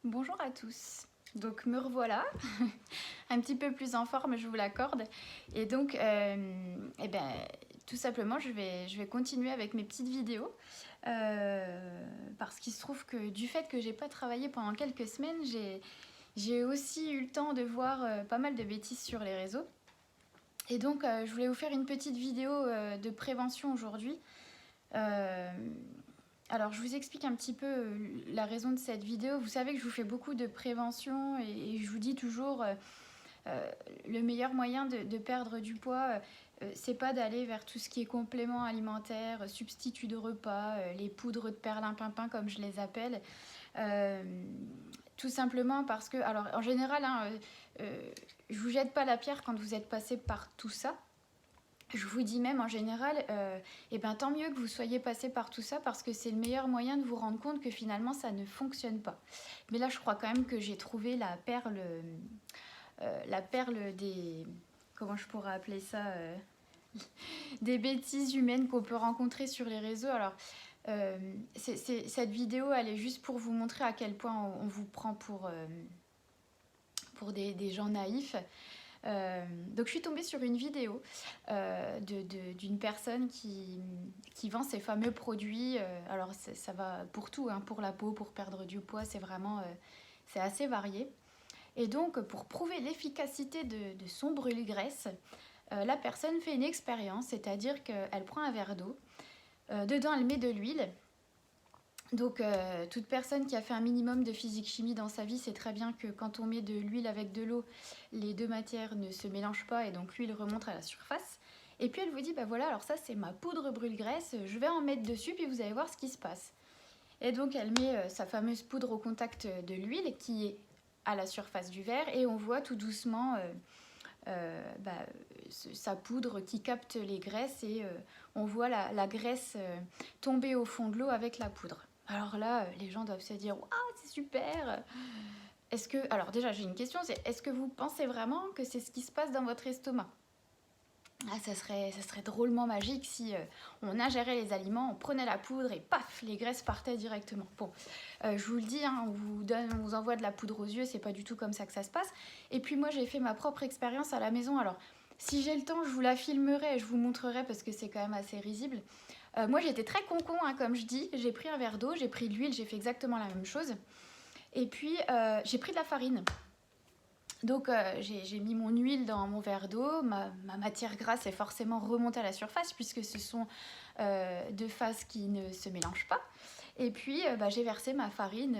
Bonjour à tous. Donc me revoilà, un petit peu plus en forme, je vous l'accorde. Et donc, tout simplement, je vais continuer avec mes petites vidéos. Parce qu'il se trouve que du fait que j'ai pas travaillé pendant quelques semaines, j'ai aussi eu le temps de voir pas mal de bêtises sur les réseaux. Et donc, je voulais vous faire une petite vidéo de prévention aujourd'hui. Euh, alors, je vous explique un petit peu la raison de cette vidéo. Vous savez que je vous fais beaucoup de prévention et je vous dis toujours euh, le meilleur moyen de perdre du poids, c'est pas d'aller vers tout ce qui est complément alimentaire, substitut de repas, les poudres de perlimpinpin comme je les appelle. Euh, Tout simplement parce que, alors en général, je vous jette pas la pierre quand vous êtes passé par tout ça. Je vous dis même en général, tant mieux que vous soyez passé par tout ça parce que c'est le meilleur moyen de vous rendre compte que finalement ça ne fonctionne pas. Mais là, je crois quand même que j'ai trouvé la perle des, comment je pourrais appeler ça, des bêtises humaines qu'on peut rencontrer sur les réseaux. Alors, cette vidéo, elle est juste pour vous montrer à quel point on vous prend pour des gens naïfs. Donc je suis tombée sur une vidéo d'une personne qui vend ces fameux produits. Alors ça va pour tout, hein, pour la peau, pour perdre du poids, c'est vraiment c'est assez varié. Et donc pour prouver l'efficacité de son brûle-graisse, la personne fait une expérience, c'est-à-dire qu'elle prend un verre d'eau, dedans elle met de l'huile. Donc toute personne qui a fait un minimum de physique-chimie dans sa vie sait très bien que quand on met de l'huile avec de l'eau, les deux matières ne se mélangent pas et donc l'huile remonte à la surface. Et puis elle vous dit, bah voilà, alors ça c'est ma poudre brûle-graisse, je vais en mettre dessus puis vous allez voir ce qui se passe. Et donc elle met sa fameuse poudre au contact de l'huile qui est à la surface du verre et on voit tout doucement sa poudre qui capte les graisses et on voit la graisse tomber au fond de l'eau avec la poudre. Alors là, les gens doivent se dire « Waouh, c'est super !» Est-ce que, alors déjà j'ai une question, c'est est-ce que vous pensez vraiment que c'est ce qui se passe dans votre estomac? Ah, ça serait drôlement magique si on ingérait les aliments, on prenait la poudre et paf, les graisses partaient directement. Bon, je vous le dis, hein, on vous envoie de la poudre aux yeux, c'est pas du tout comme ça que ça se passe. Et puis moi, j'ai fait ma propre expérience à la maison. Alors, si j'ai le temps, je vous la filmerai et je vous montrerai parce que c'est quand même assez risible. Moi, j'étais très concon, hein, comme je dis. J'ai pris un verre d'eau, j'ai pris de l'huile, j'ai fait exactement la même chose. Et puis, j'ai pris de la farine. Donc j'ai mis mon huile dans mon verre d'eau, ma matière grasse est forcément remontée à la surface puisque ce sont deux phases qui ne se mélangent pas. Et puis j'ai versé ma farine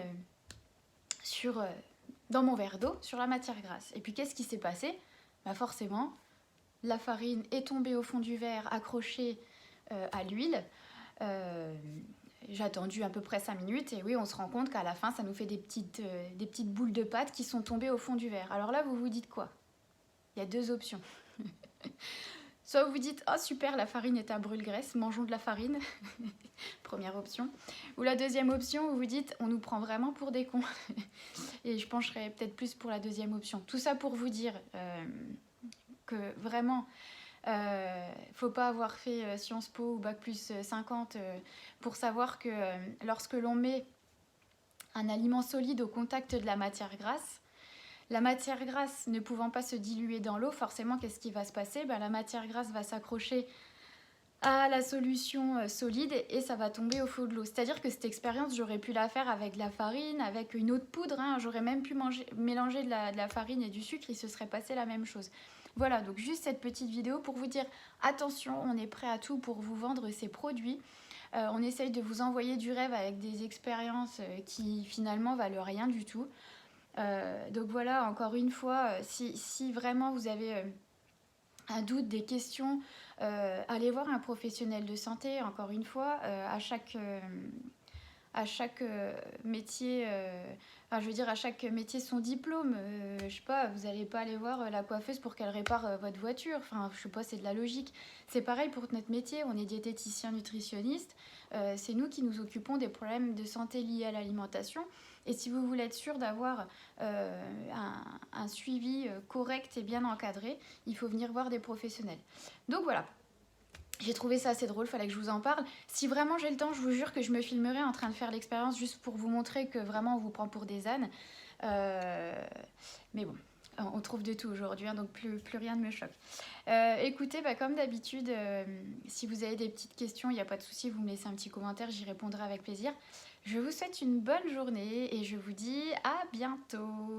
dans mon verre d'eau sur la matière grasse. Et puis qu'est-ce qui s'est passé? Forcément, la farine est tombée au fond du verre, accrochée à l'huile. Euh, j'ai attendu à peu près 5 minutes et oui, on se rend compte qu'à la fin, ça nous fait des petites boules de pâte qui sont tombées au fond du verre. Alors là, vous vous dites quoi? Il y a deux options. Soit vous vous dites, oh super, la farine est un brûle-graisse, mangeons de la farine. Première option. Ou la deuxième option, vous vous dites, on nous prend vraiment pour des cons. Et je pencherais peut-être plus pour la deuxième option. Tout ça pour vous dire que vraiment, faut pas avoir fait Sciences Po ou Bac plus 50 pour savoir que lorsque l'on met un aliment solide au contact de la matière grasse, la matière grasse ne pouvant pas se diluer dans l'eau, forcément, qu'est-ce qui va se passer? La matière grasse va s'accrocher à la solution solide et ça va tomber au fond de l'eau. C'est-à-dire que cette expérience, j'aurais pu la faire avec de la farine, avec une autre poudre, hein. J'aurais même pu mélanger de la farine et du sucre, il se serait passé la même chose. Voilà, donc juste cette petite vidéo pour vous dire attention, on est prêt à tout pour vous vendre ces produits. On essaye de vous envoyer du rêve avec des expériences qui finalement valent rien du tout. Donc voilà, encore une fois, si vraiment vous avez un doute, des questions, allez voir un professionnel de santé. Encore une fois, à chaque métier, je veux dire à chaque métier son diplôme. Je sais pas, vous n'allez pas aller voir la coiffeuse pour qu'elle répare votre voiture. Enfin, je sais pas, c'est de la logique. C'est pareil pour notre métier, on est diététicien nutritionniste. C'est nous qui nous occupons des problèmes de santé liés à l'alimentation. Et si vous voulez être sûr d'avoir un suivi correct et bien encadré, il faut venir voir des professionnels. Donc voilà. J'ai trouvé ça assez drôle, fallait que je vous en parle. Si vraiment j'ai le temps, je vous jure que je me filmerai en train de faire l'expérience juste pour vous montrer que vraiment on vous prend pour des ânes. Mais bon, on trouve de tout aujourd'hui, hein, donc plus rien ne me choque. Écoutez, comme d'habitude, si vous avez des petites questions, il n'y a pas de souci, vous me laissez un petit commentaire, j'y répondrai avec plaisir. Je vous souhaite une bonne journée et je vous dis à bientôt.